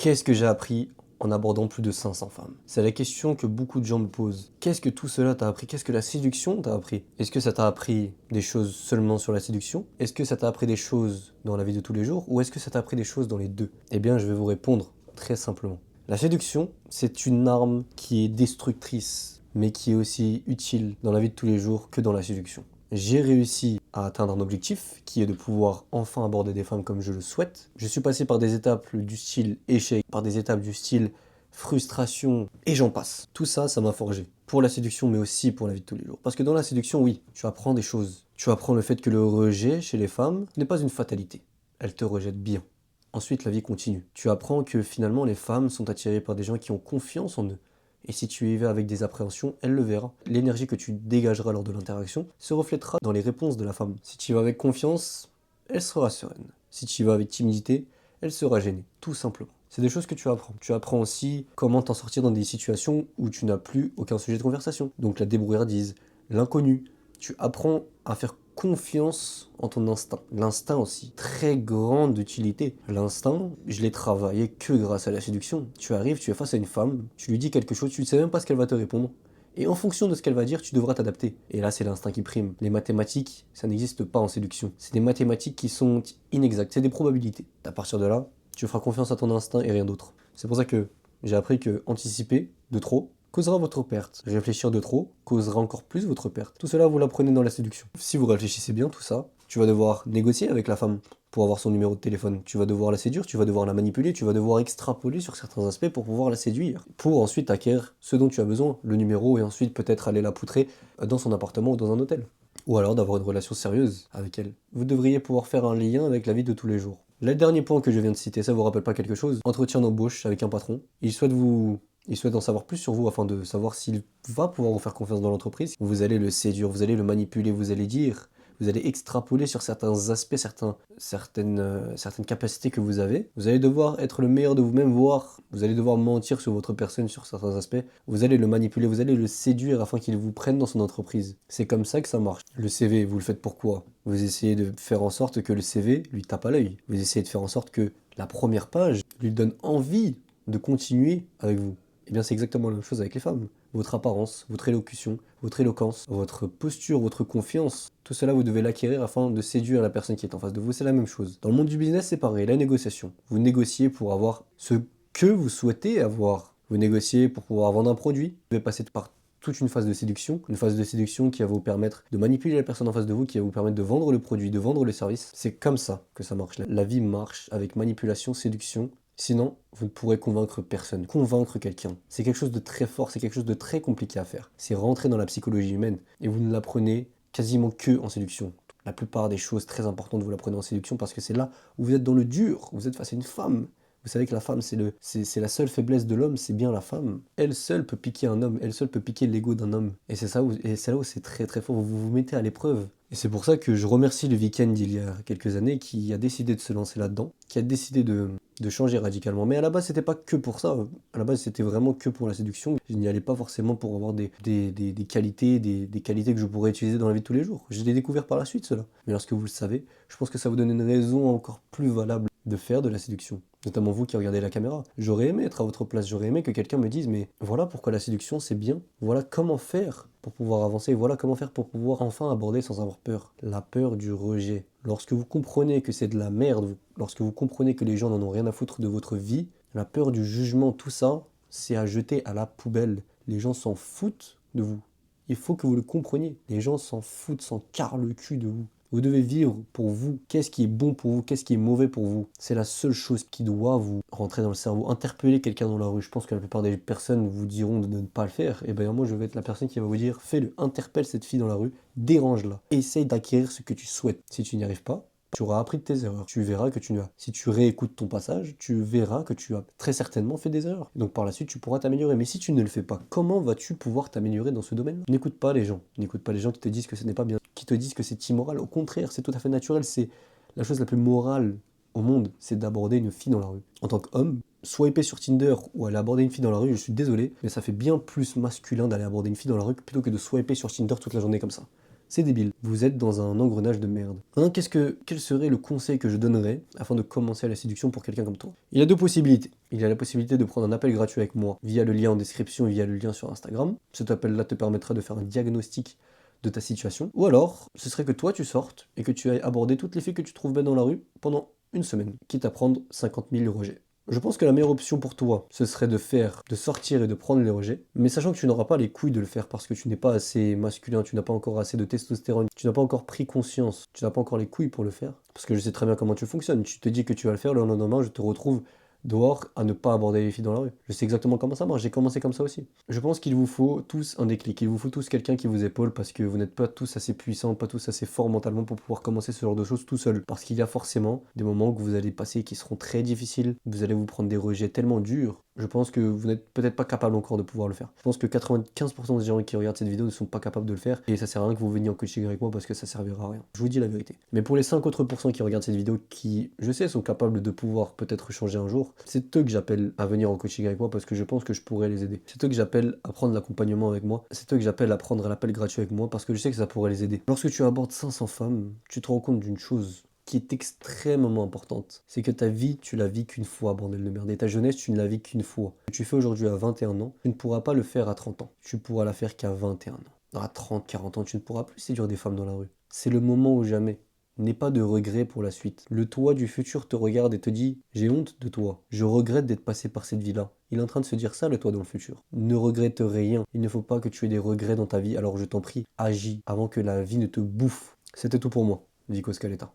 Qu'est-ce que j'ai appris en abordant plus de 500 femmes? C'est la question que beaucoup de gens me posent. Qu'est-ce que tout cela t'a appris? Qu'est-ce que la séduction t'a appris? Est-ce que ça t'a appris des choses seulement sur la séduction? Est-ce que ça t'a appris des choses dans la vie de tous les jours? Ou est-ce que ça t'a appris des choses dans les deux? Eh bien, je vais vous répondre très simplement. La séduction, c'est une arme qui est destructrice, mais qui est aussi utile dans la vie de tous les jours que dans la séduction. J'ai réussi à atteindre un objectif qui est de pouvoir enfin aborder des femmes comme je le souhaite. Je suis passé par des étapes du style échec, par des étapes du style frustration, et j'en passe. Tout ça, ça m'a forgé. Pour la séduction, mais aussi pour la vie de tous les jours. Parce que dans la séduction, oui, tu apprends des choses. Tu apprends le fait que le rejet chez les femmes n'est pas une fatalité. Elles te rejettent bien. Ensuite, la vie continue. Tu apprends que finalement, les femmes sont attirées par des gens qui ont confiance en eux. Et si tu y vas avec des appréhensions, elle le verra. L'énergie que tu dégageras lors de l'interaction se reflètera dans les réponses de la femme. Si tu y vas avec confiance, elle sera sereine. Si tu y vas avec timidité, elle sera gênée, tout simplement. C'est des choses que tu apprends. Tu apprends aussi comment t'en sortir dans des situations où tu n'as plus aucun sujet de conversation. Donc la débrouillardise, l'inconnu. Tu apprends à faire confiance en ton instinct. L'instinct aussi, très grande utilité. L'instinct, je l'ai travaillé que grâce à la séduction. Tu arrives, tu es face à une femme, tu lui dis quelque chose, tu ne sais même pas ce qu'elle va te répondre. Et en fonction de ce qu'elle va dire, tu devras t'adapter. Et là, c'est l'instinct qui prime. Les mathématiques, ça n'existe pas en séduction. C'est des mathématiques qui sont inexactes, c'est des probabilités. À partir de là, tu feras confiance à ton instinct et rien d'autre. C'est pour ça que j'ai appris que anticiper de trop causera votre perte. Réfléchir de trop causera encore plus votre perte. Tout cela, vous l'apprenez dans la séduction. Si vous réfléchissez bien, tout ça, tu vas devoir négocier avec la femme pour avoir son numéro de téléphone. Tu vas devoir la séduire, tu vas devoir la manipuler, tu vas devoir extrapoler sur certains aspects pour pouvoir la séduire. Pour ensuite acquérir ce dont tu as besoin, le numéro, et ensuite peut-être aller la poutrer dans son appartement ou dans un hôtel. Ou alors d'avoir une relation sérieuse avec elle. Vous devriez pouvoir faire un lien avec la vie de tous les jours. Le dernier point que je viens de citer, ça vous rappelle pas quelque chose? Entretien d'embauche avec un patron. Il souhaite en savoir plus sur vous afin de savoir s'il va pouvoir vous faire confiance dans l'entreprise. Vous allez le séduire, vous allez le manipuler, vous allez dire, vous allez extrapoler sur certains aspects, certaines capacités que vous avez. Vous allez devoir être le meilleur de vous-même, voire vous allez devoir mentir sur votre personne sur certains aspects. Vous allez le manipuler, vous allez le séduire afin qu'il vous prenne dans son entreprise. C'est comme ça que ça marche. Le CV, vous le faites pourquoi? Vous essayez de faire en sorte que le CV lui tape à l'œil. Vous essayez de faire en sorte que la première page lui donne envie de continuer avec vous. Eh bien, c'est exactement la même chose avec les femmes. Votre apparence, votre élocution, votre éloquence, votre posture, votre confiance, tout cela, vous devez l'acquérir afin de séduire la personne qui est en face de vous. C'est la même chose. Dans le monde du business, c'est pareil, la négociation. Vous négociez pour avoir ce que vous souhaitez avoir. Vous négociez pour pouvoir vendre un produit. Vous devez passer par toute une phase de séduction qui va vous permettre de manipuler la personne en face de vous, qui va vous permettre de vendre le produit, de vendre le service. C'est comme ça que ça marche. La vie marche avec manipulation, séduction. Sinon, vous ne pourrez convaincre personne. Convaincre quelqu'un, c'est quelque chose de très fort, c'est quelque chose de très compliqué à faire. C'est rentrer dans la psychologie humaine. Et vous ne l'apprenez quasiment que en séduction. La plupart des choses très importantes, vous l'apprenez en séduction parce que c'est là où vous êtes dans le dur. Vous êtes face à une femme. Vous savez que la femme, c'est la seule faiblesse de l'homme, c'est bien la femme. Elle seule peut piquer un homme, elle seule peut piquer l'ego d'un homme. Et c'est là où c'est très très fort, vous vous mettez à l'épreuve. Et c'est pour ça que je remercie le Week-end il y a quelques années qui a décidé de se lancer là-dedans, qui a décidé de changer radicalement. Mais à la base, c'était pas que pour ça. À la base, c'était vraiment que pour la séduction. Je n'y allais pas forcément pour avoir des qualités, des qualités que je pourrais utiliser dans la vie de tous les jours. Je l'ai découvert par la suite, cela. Mais lorsque vous le savez, je pense que ça vous donne une raison encore plus valable de faire de la séduction. Notamment vous qui regardez la caméra. J'aurais aimé être à votre place, j'aurais aimé que quelqu'un me dise mais voilà pourquoi la séduction c'est bien, voilà comment faire pour pouvoir avancer, voilà comment faire pour pouvoir enfin aborder sans avoir peur. La peur du rejet. Lorsque vous comprenez que c'est de la merde, lorsque vous comprenez que les gens n'en ont rien à foutre de votre vie, la peur du jugement, tout ça, c'est à jeter à la poubelle. Les gens s'en foutent de vous. Il faut que vous le compreniez. Les gens s'en foutent, s'en carrent le cul de vous. Vous devez vivre pour vous. Qu'est-ce qui est bon pour vous? Qu'est-ce qui est mauvais pour vous? C'est la seule chose qui doit vous rentrer dans le cerveau. Interpeller quelqu'un dans la rue. Je pense que la plupart des personnes vous diront de ne pas le faire. Et bien moi, je vais être la personne qui va vous dire fais-le. Interpelle cette fille dans la rue. Dérange-la. Essaye d'acquérir ce que tu souhaites. Si tu n'y arrives pas, tu auras appris de tes erreurs. Tu verras que tu as. Si tu réécoutes ton passage, tu verras que tu as très certainement fait des erreurs. Donc par la suite, tu pourras t'améliorer. Mais si tu ne le fais pas, comment vas-tu pouvoir t'améliorer dans ce domaine? N'écoute pas les gens. N'écoute pas les gens qui te disent que ce n'est pas bien, qui te disent que c'est immoral. Au contraire, c'est tout à fait naturel. C'est la chose la plus morale au monde, c'est d'aborder une fille dans la rue. En tant qu'homme, swiper sur Tinder ou aller aborder une fille dans la rue, je suis désolé, mais ça fait bien plus masculin d'aller aborder une fille dans la rue plutôt que de swiper sur Tinder toute la journée comme ça. C'est débile. Vous êtes dans un engrenage de merde. Maintenant, quel serait le conseil que je donnerais afin de commencer la séduction pour quelqu'un comme toi? Il y a deux possibilités. Il y a la possibilité de prendre un appel gratuit avec moi via le lien en description, via le lien sur Instagram. Cet appel-là te permettra de faire un diagnostic de ta situation. Ou alors, ce serait que toi tu sortes et que tu ailles aborder toutes les filles que tu trouves belles dans la rue pendant une semaine, quitte à prendre 50 000 rejets. Je pense que la meilleure option pour toi, ce serait de sortir et de prendre les rejets, mais sachant que tu n'auras pas les couilles de le faire parce que tu n'es pas assez masculin, tu n'as pas encore assez de testostérone, tu n'as pas encore pris conscience, tu n'as pas encore les couilles pour le faire, parce que je sais très bien comment tu fonctionnes. Tu te dis que tu vas le faire, le lendemain, je te retrouve dehors à ne pas aborder les filles dans la rue. Je sais exactement comment ça marche, j'ai commencé comme ça aussi. Je pense qu'il vous faut tous un déclic, il vous faut tous quelqu'un qui vous épaule parce que vous n'êtes pas tous assez puissants, pas tous assez forts mentalement pour pouvoir commencer ce genre de choses tout seul. Parce qu'il y a forcément des moments que vous allez passer qui seront très difficiles, vous allez vous prendre des rejets tellement durs. Je pense que vous n'êtes peut-être pas capable encore de pouvoir le faire. Je pense que 95% des gens qui regardent cette vidéo ne sont pas capables de le faire et ça sert à rien que vous veniez en coaching avec moi parce que ça servira à rien. Je vous dis la vérité. Mais pour les 5 autres pourcents qui regardent cette vidéo qui, je sais, sont capables de pouvoir peut-être changer un jour, c'est eux que j'appelle à venir en coaching avec moi parce que je pense que je pourrais les aider. C'est eux que j'appelle à prendre l'accompagnement avec moi. C'est eux que j'appelle à prendre l'appel gratuit avec moi parce que je sais que ça pourrait les aider. Lorsque tu abordes 500 femmes, tu te rends compte d'une chose qui est extrêmement importante. C'est que ta vie, tu la vis qu'une fois, bordel de merde. Et ta jeunesse, tu ne la vis qu'une fois. Ce que tu fais aujourd'hui à 21 ans, tu ne pourras pas le faire à 30 ans. Tu pourras la faire qu'à 21 ans. À 30, 40 ans, tu ne pourras plus séduire des femmes dans la rue. C'est le moment ou jamais. N'aie pas de regret pour la suite. Le toi du futur te regarde et te dit « J'ai honte de toi. Je regrette d'être passé par cette vie-là. » Il est en train de se dire ça, le toi dans le futur. Ne regrette rien. Il ne faut pas que tu aies des regrets dans ta vie. Alors je t'en prie, agis avant que la vie ne te bouffe. C'était tout pour moi. Vico Scaletta.